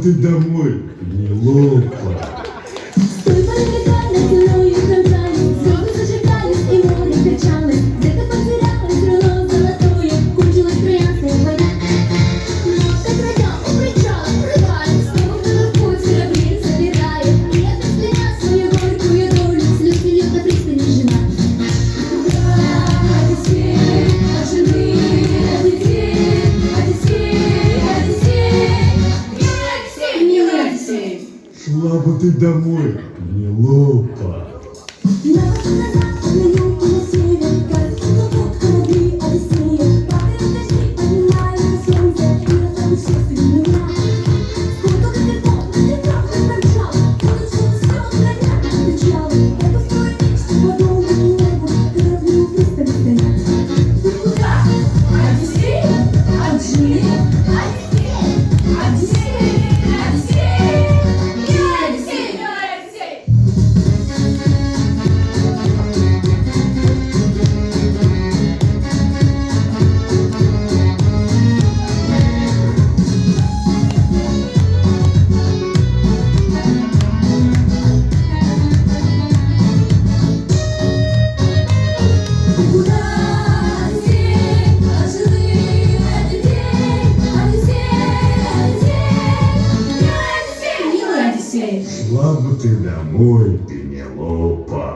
ты домой, Пенелопа. Стой, полетали, целую их глазами, звезды зажигались и море кричалось. Где-то потерялось крыло золотое, кончилась троянская война. Но как рога у причала прорывает, снова в путь корабли забирает. И опять меня свою горькую долю, слез льет на пристани жена. Одиссей, от жены, от детей, Одиссей, Одиссей, милый Одиссей. Шла бы ты домой, Пенелопа. На юг и на север, как плывут корабли Одиссея. Падают дожди, поднимается солнце, и расставит все меня. Сколько ветров, ветров промчал, будут слезы горят, кричал. Я построю мечту по долгому небу, корабли у пристани стоят. Ты куда? Одиссей? От жены? Одиссей! Одиссей! Одиссей! Милый Одиссей! Милый Одиссей! Куда Одиссей? От жены, от детей, Одиссей, Одиссей, милый Одиссей, милый Одиссей. Шла бы ты домой, Пенелопа.